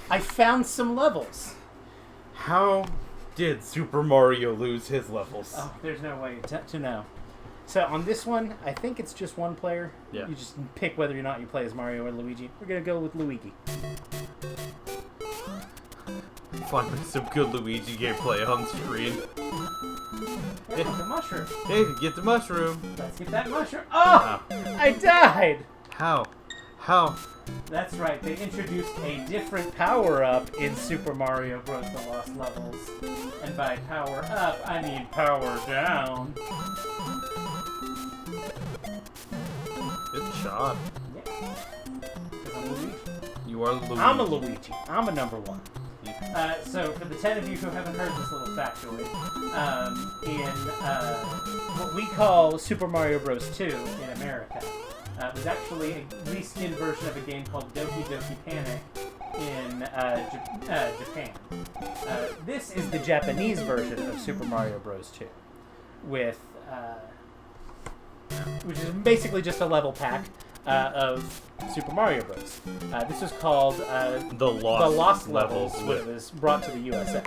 I found some levels. How did Super Mario lose his levels? Oh, there's no way to know. So on this one, I think it's just one player. Yeah. You just pick whether or not you play as Mario or Luigi. We're going to go with Luigi. Finally, some good Luigi gameplay on screen. Hey, the mushroom. Hey, get the mushroom. Let's get that mushroom. Oh! I died! How? How? That's right. They introduced a different power-up in Super Mario Bros. The Lost Levels. And by power-up, I mean power down. Good shot. Yeah. Because I'm Luigi. You are Luigi. I'm a Luigi. I'm a number one. So, for the 10 of you who haven't heard this little factoid, in what we call Super Mario Bros. 2 in America, was actually a reskin version of a game called Doki Doki Panic in Japan. This is the Japanese version of Super Mario Bros. 2, with which is basically just a level pack of Super Mario Bros. This was called The Lost Levels when it was brought to the USA.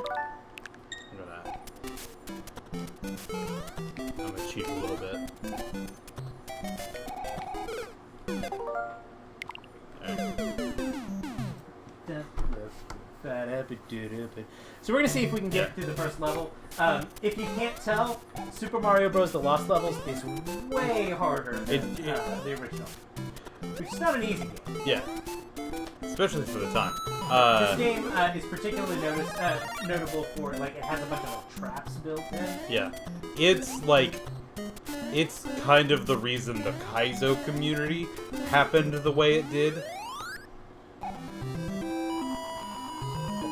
Look at that. I'm gonna cheat a little bit. So we're going to see if we can get through the first level. If you can't tell, Super Mario Bros. The Lost Levels is way harder than the original. Which is not an easy game. Yeah. Especially for the time. This game is particularly notable for, like, it has a bunch of like, traps built in. Yeah. It's like... It's kind of the reason the Kaizo community happened the way it did. But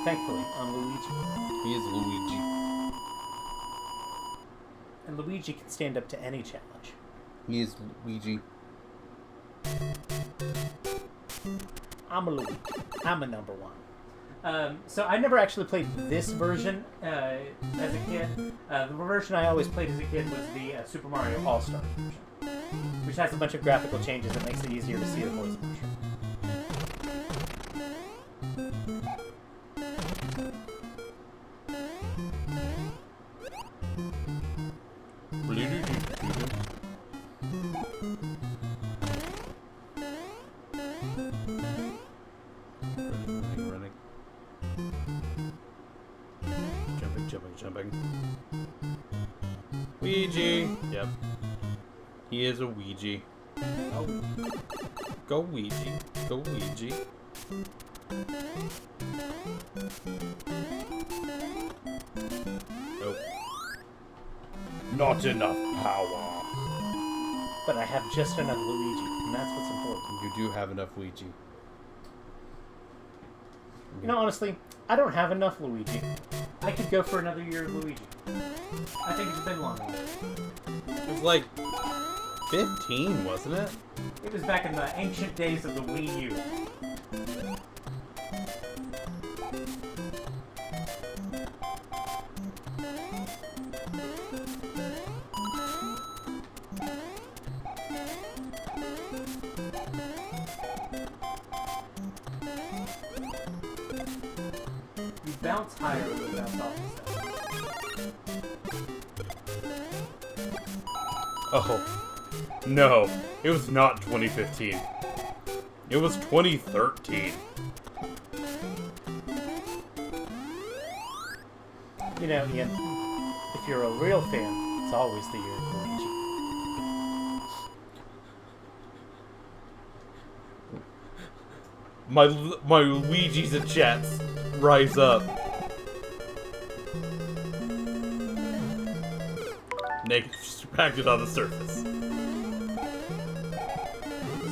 thankfully, I'm Luigi. He is Luigi. And Luigi can stand up to any challenge. He is Luigi. I'm a Luigi. I'm a number one. So I never actually played this version as a kid. The version I always played as a kid was the Super Mario All-Stars version, which has a bunch of graphical changes that makes it easier to see the voice mushroom. Running. Jumping. Ouija. Yep. He is a Ouija. Oh. Go Ouija. Go Ouija. Nope. Not enough power. But I have just enough Luigi, and that's what's important. You do have enough Ouija. You know, honestly, I don't have enough Luigi. I could go for another year of Luigi. I think it's been long enough. It was like 15, wasn't it? It was back in the ancient days of the Wii U. You bounce higher when you bounce off the side. Oh. No. It was not 2015. It was 2013. You know, Ian, if you're a real fan, it's always the year of Luigi. My Luigi's and chats rise up. Naked distracted on the surface.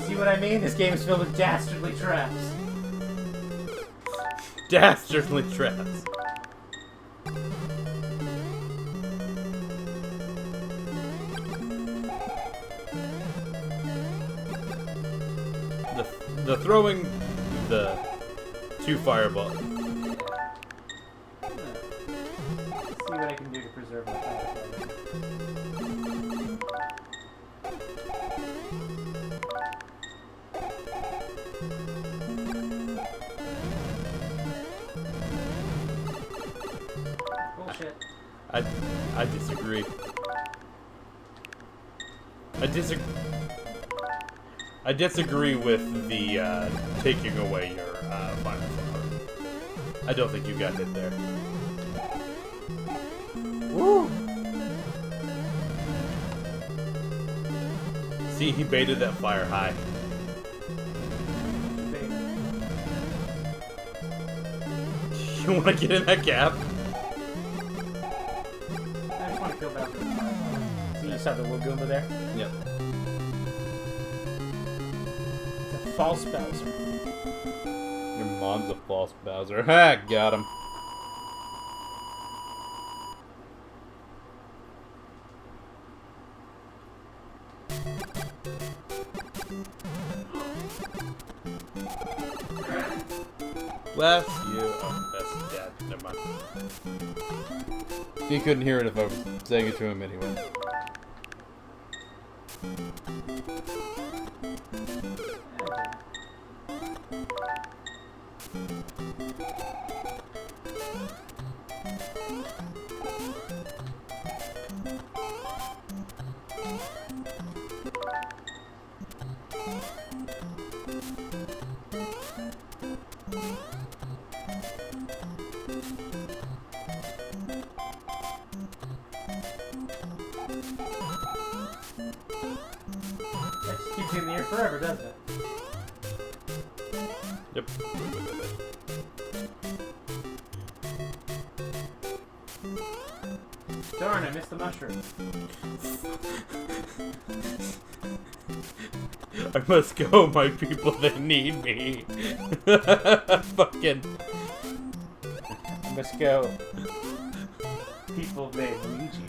See what I mean? This game is filled with dastardly traps. Dastardly traps. The throwing the 2 fireballs. Let's see what I can do to preserve my power. I disagree. I disagree with the taking away your fire flower. I don't think you got hit there. Woo! See, he baited that fire high. You want to get in that gap? I just want to feel bad for the fire. See, you saw the little Goomba there? Yep. It's a false Bowser. Your mom's a false Bowser. Ha! Got him. Bless you. Oh, that's dad. Never mind. He couldn't hear it if I was saying it to him anyway. That just keeps you in the air forever, doesn't it? Yep. Darn, I missed the mushroom. I must go, my people, they need me. Fucking. I must go. People, they need you.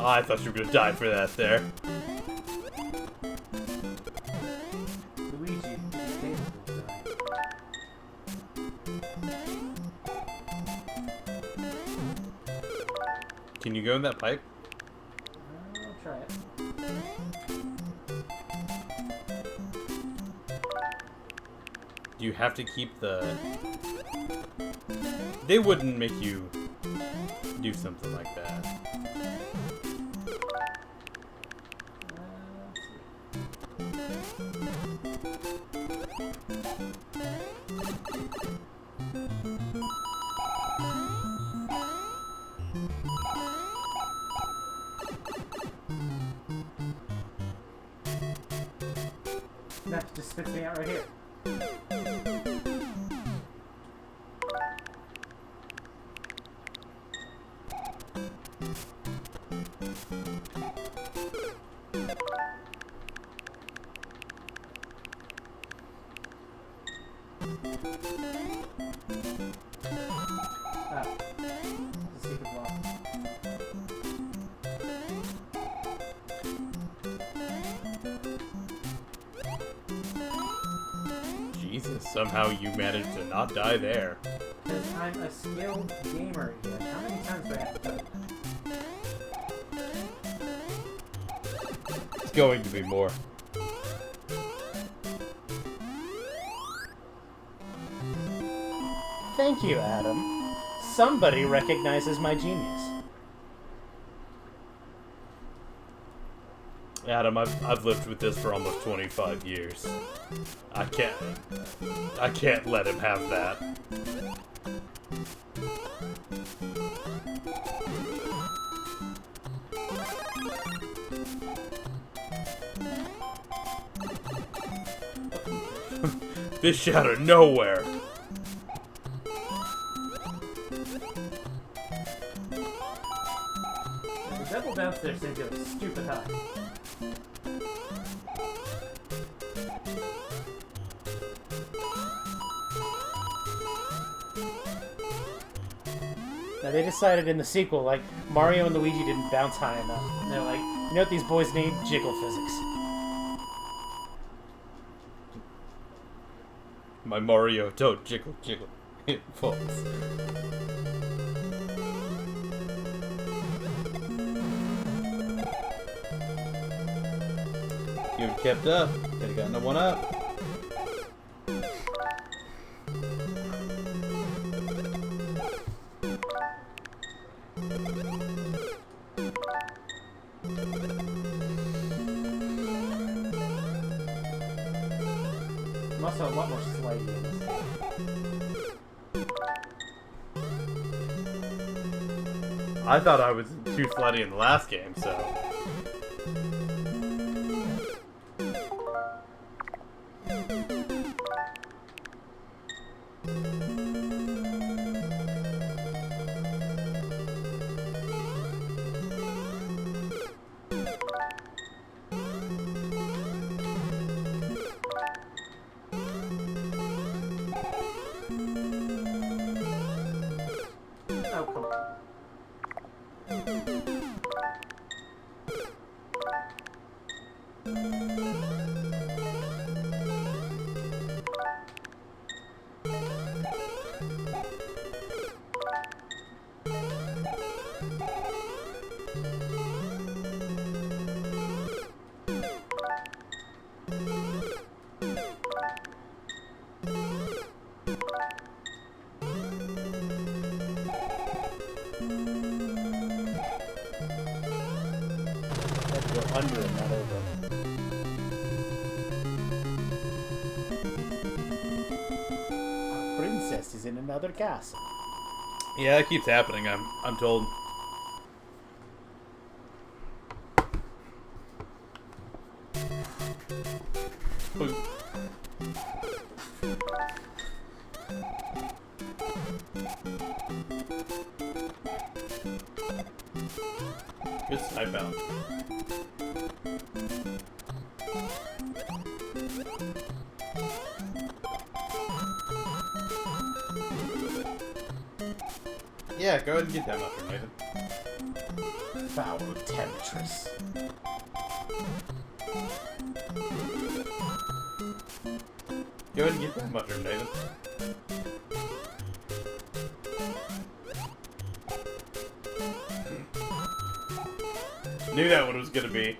Oh, I thought you were gonna die for that there. Luigi, Can you go in that pipe? I'll try it. Do you have to keep the... They wouldn't make you do something like that. That just spits me out right here. Ah, it's a secret block. Jesus, somehow you managed to not die there. Because I'm a skilled gamer again. How many times do I have to do it? It's going to be more. Thank you, Adam. Somebody recognizes my genius. Adam, I've lived with this for almost 25 years. I can't let him have that. Fish out of nowhere. The double bounce there seems to go stupid high. Now they decided in the sequel, like, Mario and Luigi didn't bounce high enough. And they're like, you know what these boys need? Jiggle physics. My Mario, don't jiggle, jiggle. It falls. You've kept up. Could have gotten the one up. I'm also a lot more slidey in this game. I thought I was too slutty in the last game, so. Oh, come on. Go under and not over. Our princess is in another castle. Yeah, it keeps happening, I'm told. Ooh. Good snipe out. Yeah, go ahead and get that mushroom, Nathan. Foul temptress. Go ahead and get that mushroom, Nathan. Knew that one was gonna be.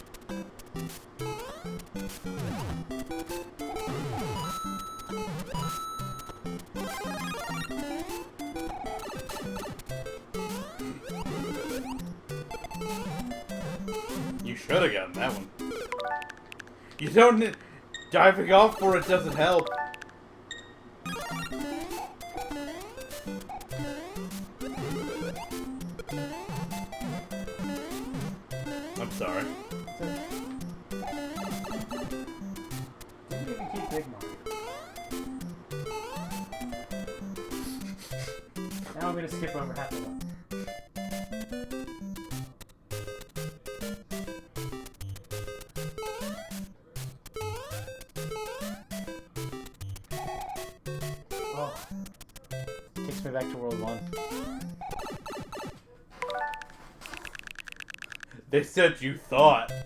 You should have gotten that one. You don't need... Diving off for it doesn't help. I'm sorry. Didn't even keep Big Mario. Now I'm gonna skip over half of them. Oh. Takes me back to World 1. They said you thought. The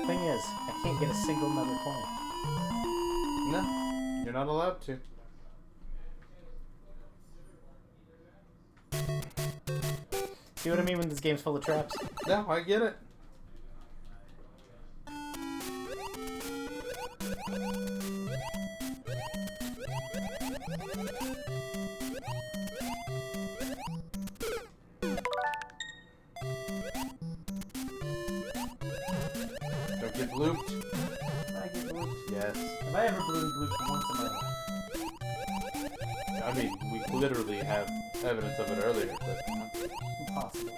thing is, I can't get a single nether coin. No, you're not allowed to. See what I mean when this game's full of traps? No, I get it. Don't get blooped. I get blooped. Yes. Have I ever blooped once in my life? I mean, we literally have evidence of it earlier, but... Impossible.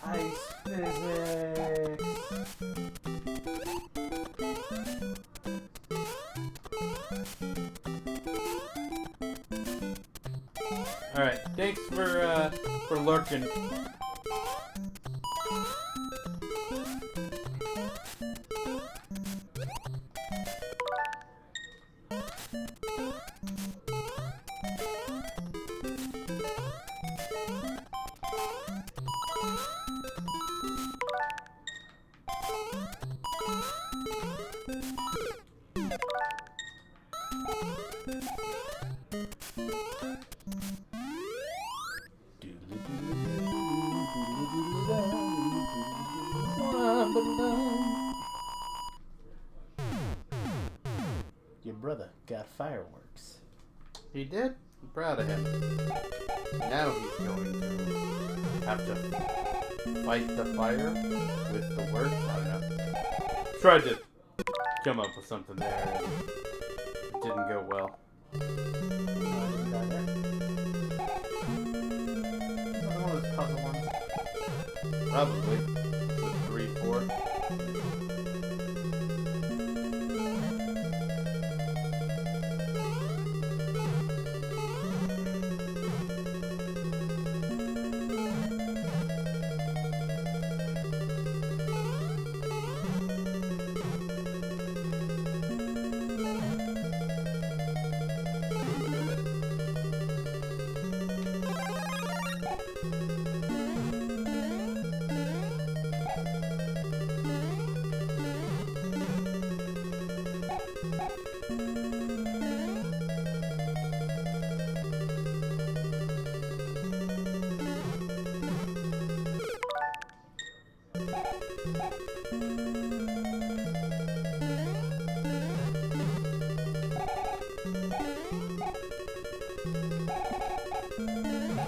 Ice physics. Alright, thanks for lurking. Your brother got fireworks. He did? I'm proud of him. Now he's going to have to fight the fire with the works. I don't know. Tried to come up with something there, and it didn't go well. Another one of those puzzle ones. Probably. With 3, 4.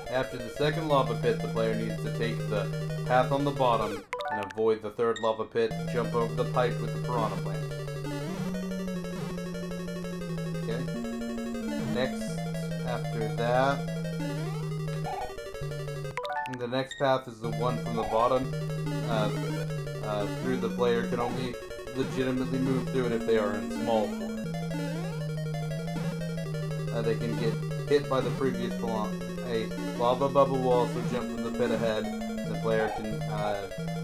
After the second lava pit, the player needs to take the path on the bottom and avoid the third lava pit, jump over the pipe with the piranha plant. Okay. Next, after that, the next path is the one from the bottom. Through the player can only legitimately move through it if they are in small form. They can get hit by the previous block. A lava bubble will also jump from the pit ahead. The player can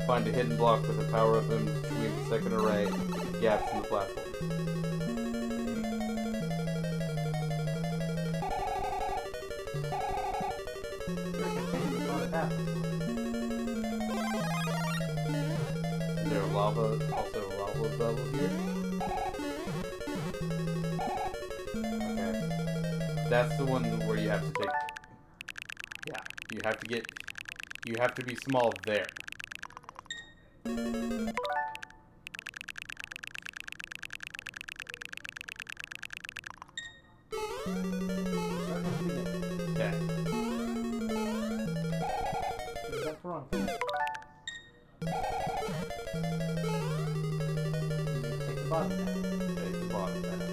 find a hidden block with a power-up in between the second array gaps in the platform. Is there also a lava bubble here? Okay. That's the one where you have to take... Yeah, you have to be small there. Okay. That's wrong. You need to take the bottom down. Take the bottom path.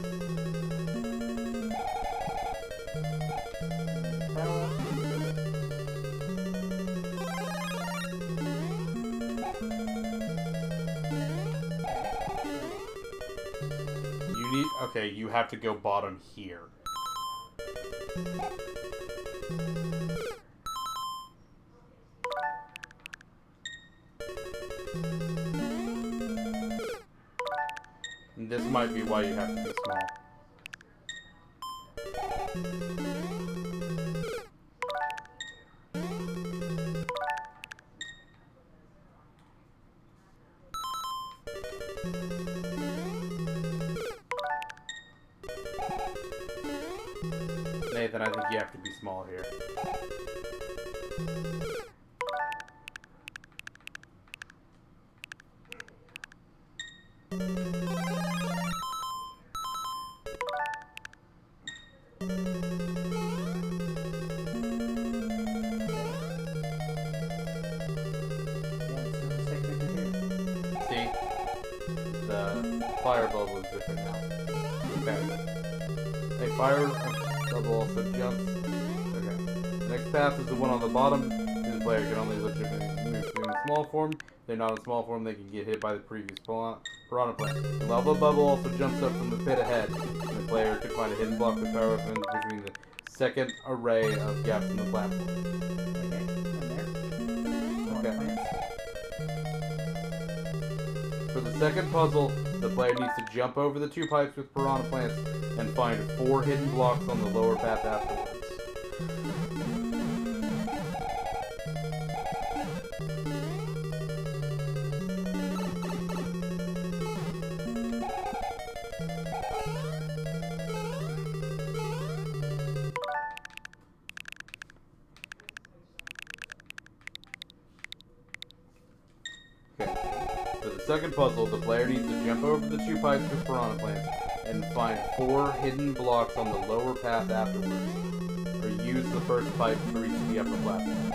Power up. Okay, you have to go bottom here. And this might be why you have to be small. Nathan, I think you have to be small here. See? The fire bubble is different now. Okay. A fire bubble also jumps. Okay. The next path is the one on the bottom. The player can only legitimately move in small form. If they're not in small form, they can get hit by the previous piranha plant. The lava bubble also jumps up from the pit ahead. And the player could find a hidden block with power weapons between the second array of gaps in the platform. Okay. For the second puzzle, the player needs to jump over the 2 pipes with piranha plants and find 4 hidden blocks on the lower path afterwards. For the second puzzle, the player needs to jump over the 2 pipes with piranha plants and find 4 hidden blocks on the lower path afterwards, or use the first pipe to reach the upper platform.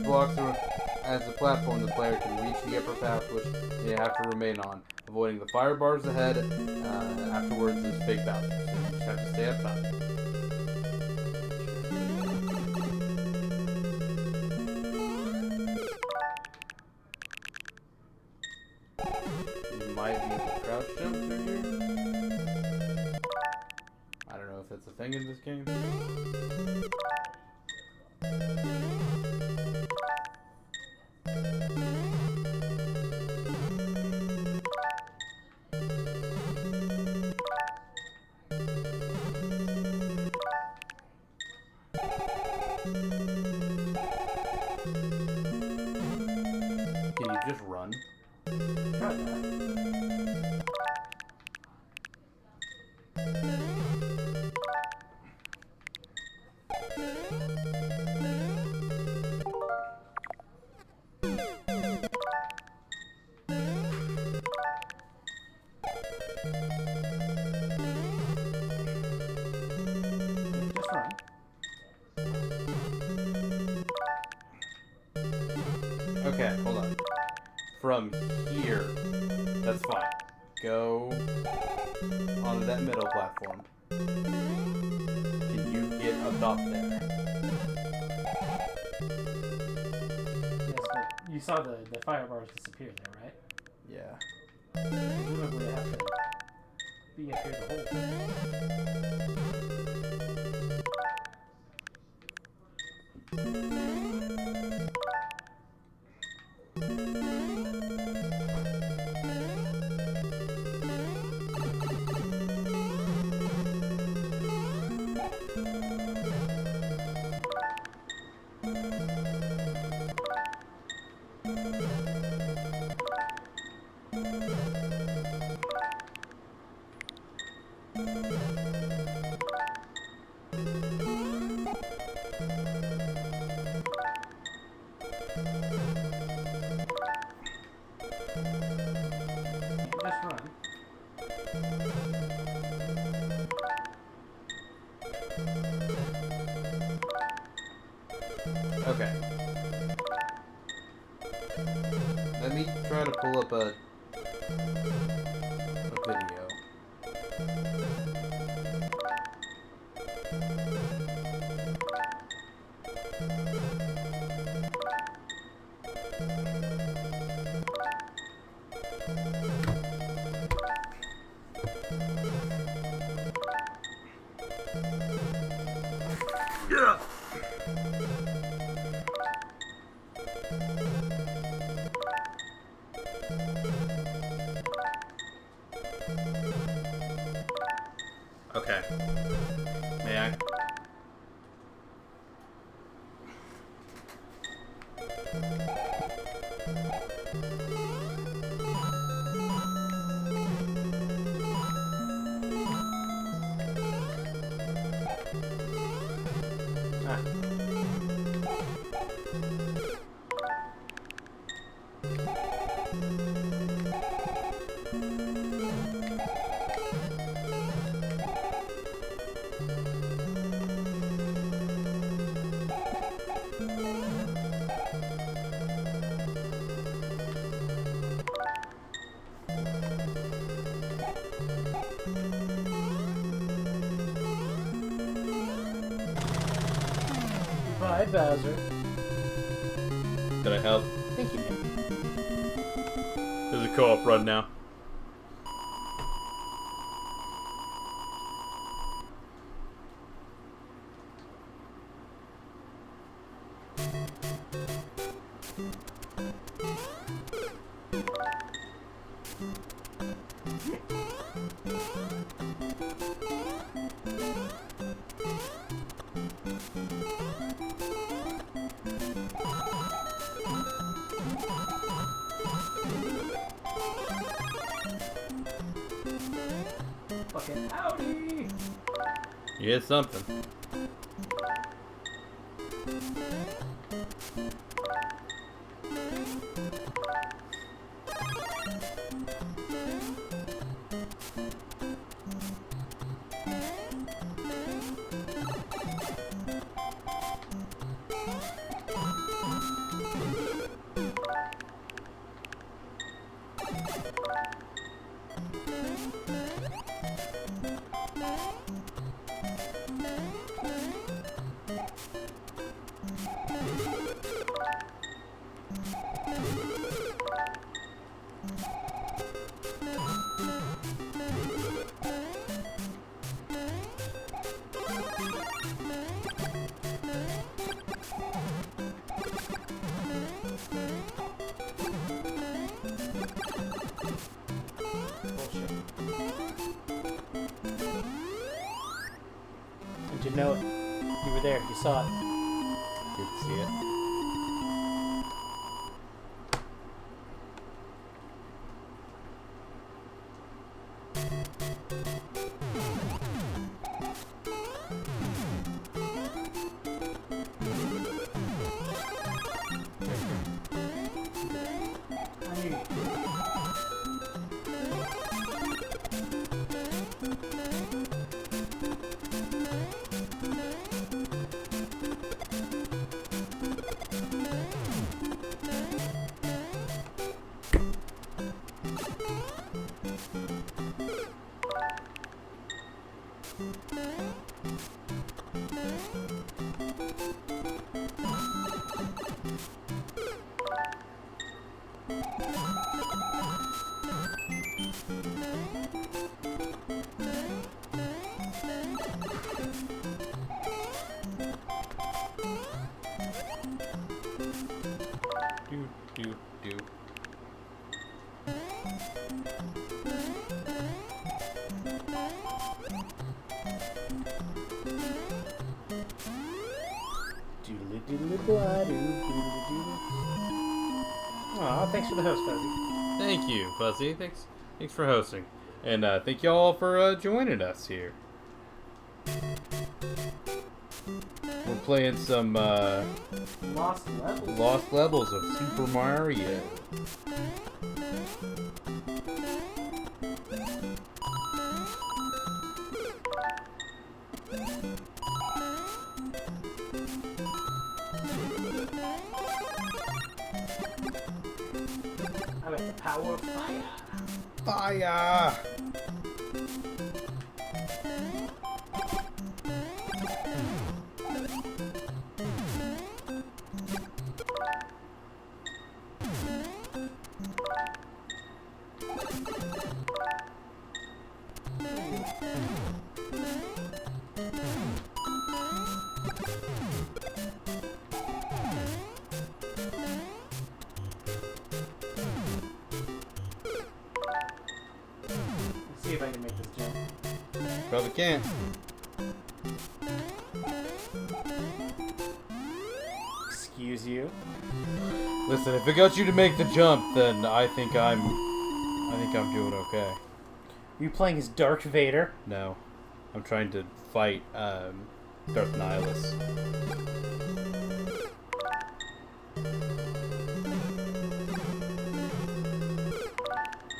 Blocks as a platform, the player can reach the upper path, which they have to remain on, avoiding the fire bars ahead. Afterwards is big bounce, so you just have to stay up top. You might be able to crouch jump through here. I don't know if that's a thing in this game. Can you just run? Try that. Just run. Okay, hold on. From here, that's fine. Go onto that middle platform. Can you get up there? Yes, but you saw the fire bars disappear there, right? Yeah. Presumably I have to be up here the whole time. Just run. Okay. Let me try to pull up a video. May I? Bye, Bowser. Did I help? Thank you, man. There's a co-op run now. Fucking howdy! You hit something. Did you know it? You were there. You saw it. Good to see it. I knew you. Do. Aw, thanks for the host, Fuzzy. Thank you, Fuzzy. Thanks for hosting. And thank you all for joining us here. We're playing some Lost Levels of Super Mario. I got the power of fire. Fire! Let's see if I can make this jump. Probably can't. is you. Listen, if it got you to make the jump, then I think I'm doing okay. Are you playing as Dark Vader? No. I'm trying to fight Darth Nihilus.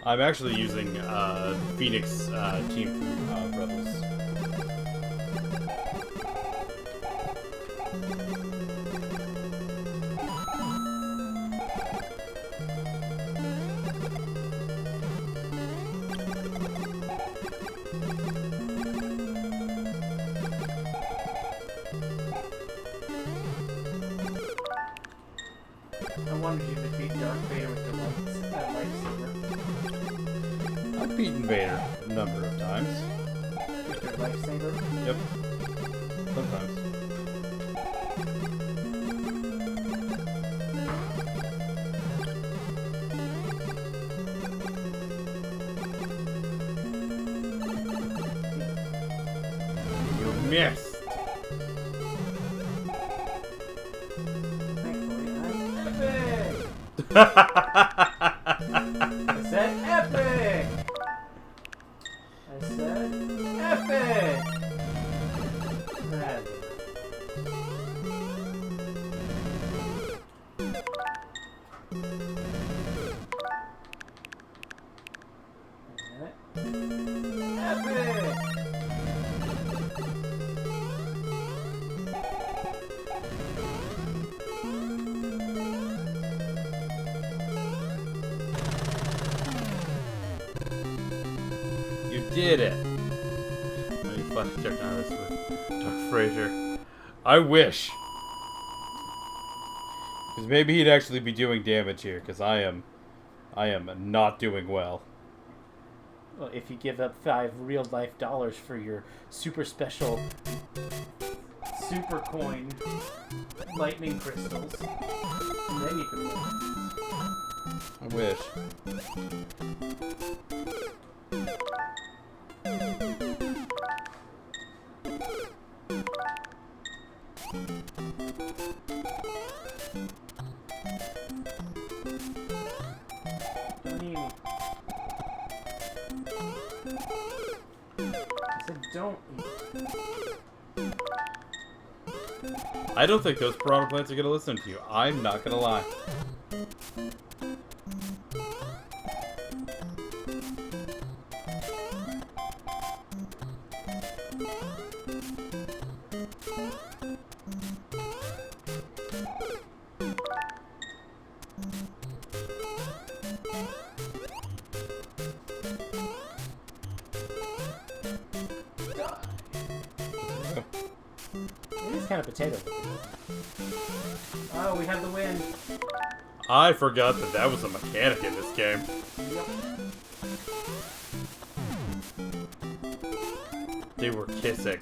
I'm actually using Phoenix team from Rebels. I wanted you to defeat Dark Vader with your lightsaber. I've beaten Vader a number of times. With your lightsaber? Yep. Sometimes. You missed! Thankfully, I'm epic! I said epic! I said epic! Epic! You did it! Let me flash check on this with Dark Fraser. I wish! Because maybe he'd actually be doing damage here, because I am not doing well. Well, if you give up $5 real-life dollars for your super special super coin lightning crystals, then you can win. I wish. Don't eat me. I said don't eat. I don't think those piranha plants are going to listen to you. I'm not going to lie. It is kind of potato. Oh, we have the win. I forgot that that was a mechanic in this game. Yep. They were kissing.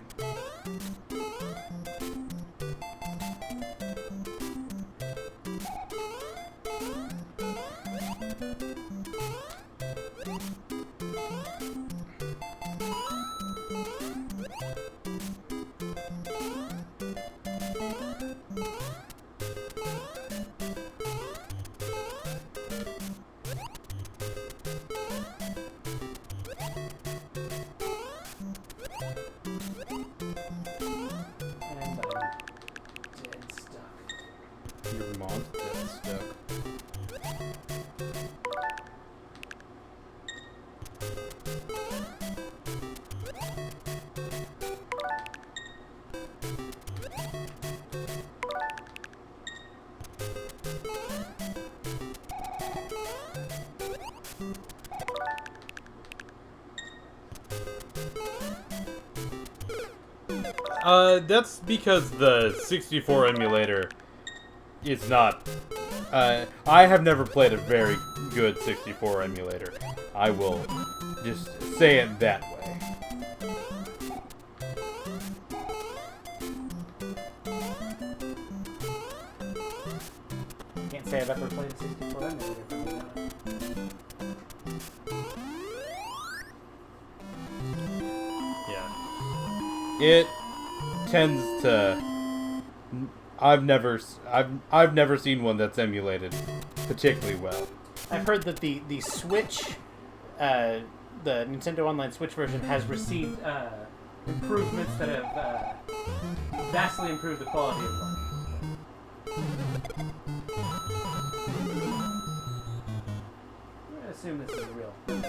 And I'm dead stuck. Your mom's dead stuck. That's because the 64 emulator is not... I have never played a very good 64 emulator. I will just say it that way. Can't say I've ever played a 64 emulator for me now. Yeah. It tends to... I've never seen one that's emulated particularly well. I've heard that the Switch, the Nintendo Online Switch version, has received improvements that have vastly improved the quality of life. I'm gonna assume this is real. It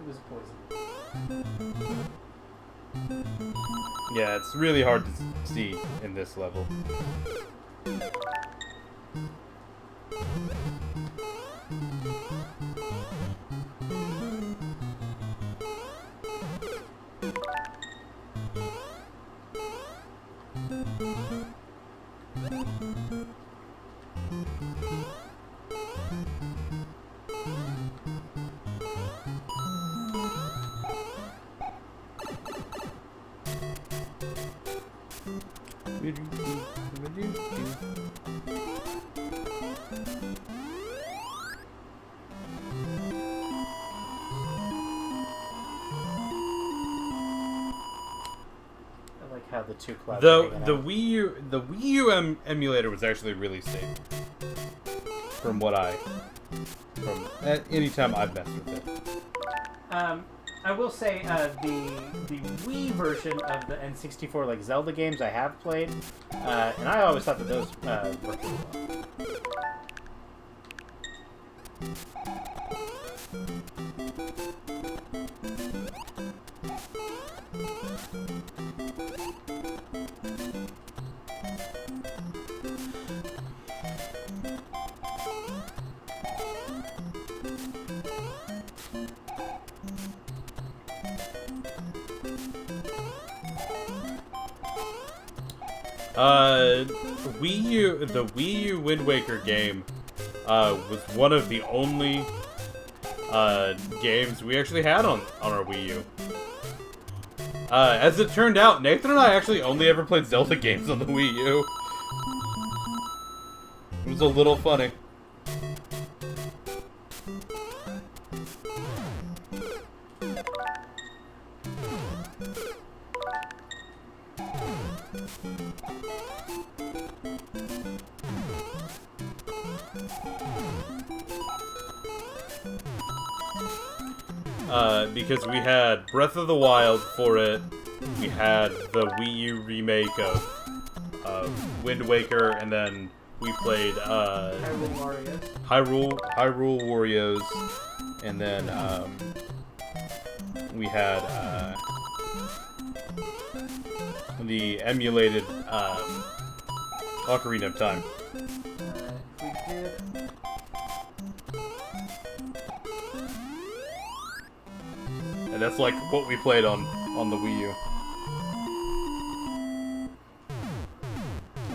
was poison. Yeah, it's really hard to see in this level. How the two clouds The Wii U emulator was actually really stable. From any time I've messed with it. I will say the Wii version of the N64 like Zelda games I have played, and I always thought that those worked really well. The Wii U Wind Waker game was one of the only games we actually had on our Wii U. As it turned out, Nathan and I actually only ever played Zelda games on the Wii U. It was a little funny. Because we had Breath of the Wild for it, we had the Wii U remake of Wind Waker, and then we played Hyrule Warriors, and then we had the emulated Ocarina of Time. We did. And that's like what we played on the Wii U.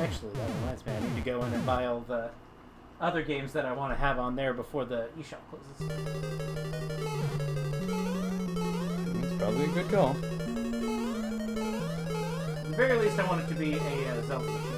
Actually, that reminds me, I need to go in and buy all the other games that I want to have on there before the eShop closes. It's probably a good call. At the very least, I want it to be a Zelda machine.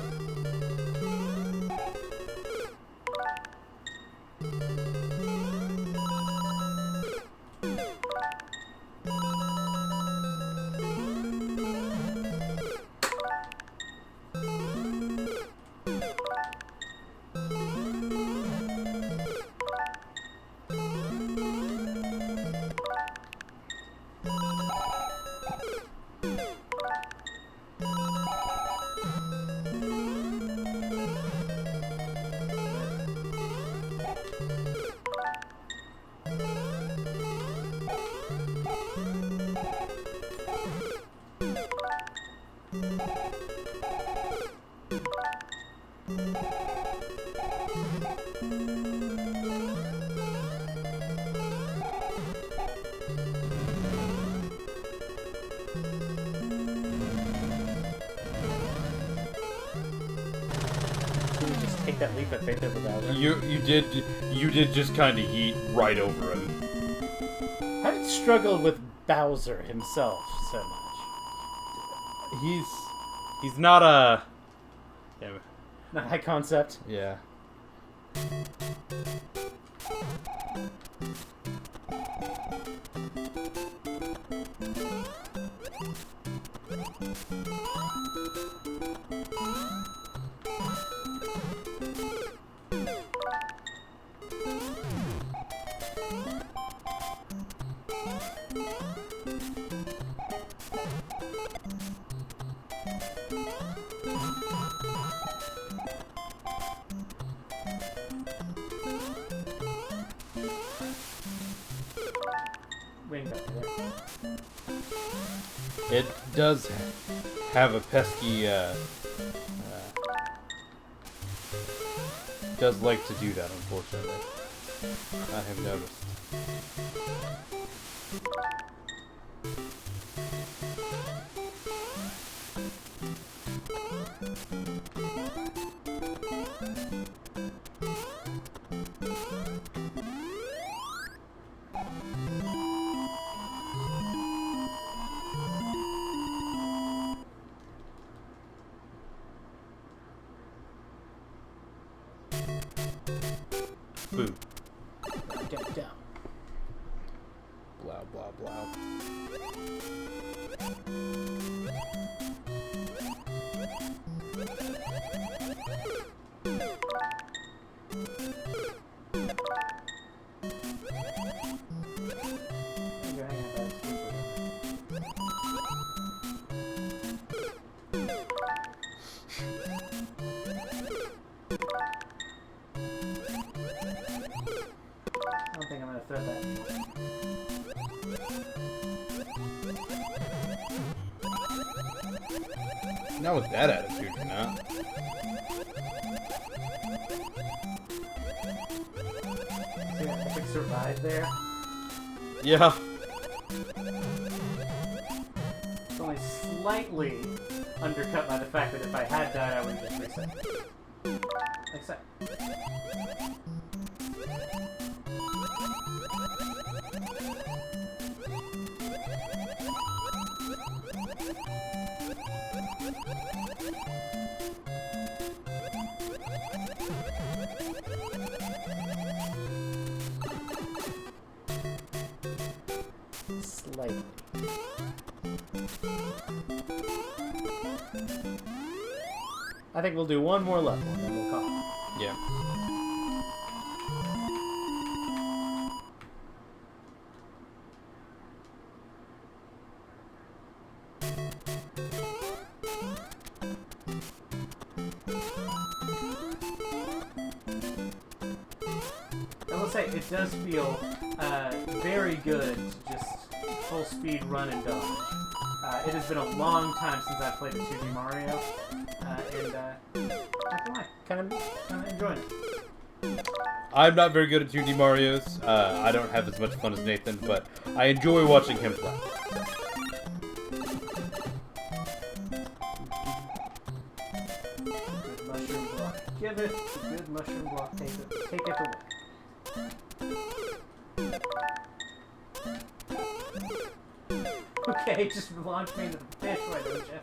That leap of faith over Bowser. You did just kind of yeet right over him. I haven't struggled with Bowser himself so much. He's not a Not high concept. Yeah. It does have a pesky, does like to do that, unfortunately. I have noticed. Boo. Down. Blah, blah, blah. I don't think I'm gonna throw that. Not with that attitude, you're not. See that epic survive there? Yeah. It's only slightly undercut by the fact that if I had died, I would have just reset. Except. Slightly. I think we'll do one more level and then we'll call it. Yeah. I will say, it does feel very good to just full speed run and dodge. It has been a long time since I've played a 2D Mario, and not gonna lie, kind of enjoying it. I'm not very good at 2D Marios. I don't have as much fun as Nathan, but I enjoy watching him play. Good mushroom block. Give it a good mushroom block. Take it away. Okay, just launch me into the fish, why don't you?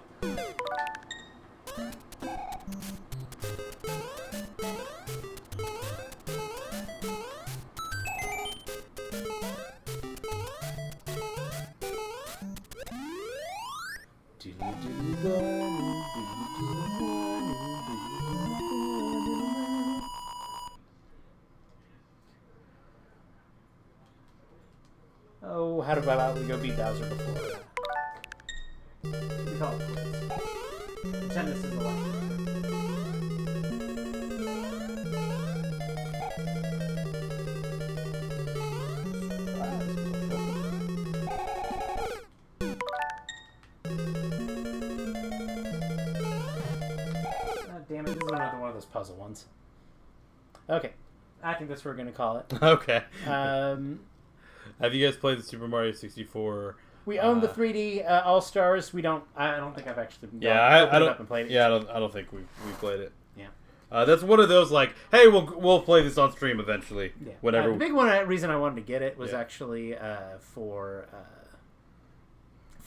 Oh, how about we go beat Bowser before we call it quits. Pretend this is the last. Oh, damn it, this is another one of those puzzle ones. Okay, I think that's what we're going to call it. Okay. Have you guys played the Super Mario 64? We own the 3D All-Stars. We don't. I don't think I've actually. I opened don't. it up and played it. Yeah, I don't think we played it. Yeah. That's one of those like, hey, we'll play this on stream eventually. Yeah. Whenever. The big reason I wanted to get it was actually for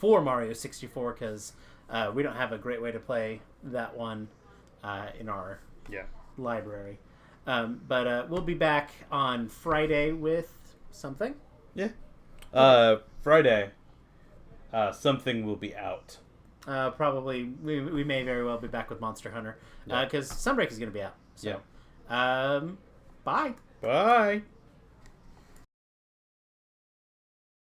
Mario 64 because we don't have a great way to play that one in our library. But we'll be back on Friday with something. Yeah. Friday. Something will be out. Probably we may very well be back with Monster Hunter because Sunbreak is going to be out. So, bye. Bye.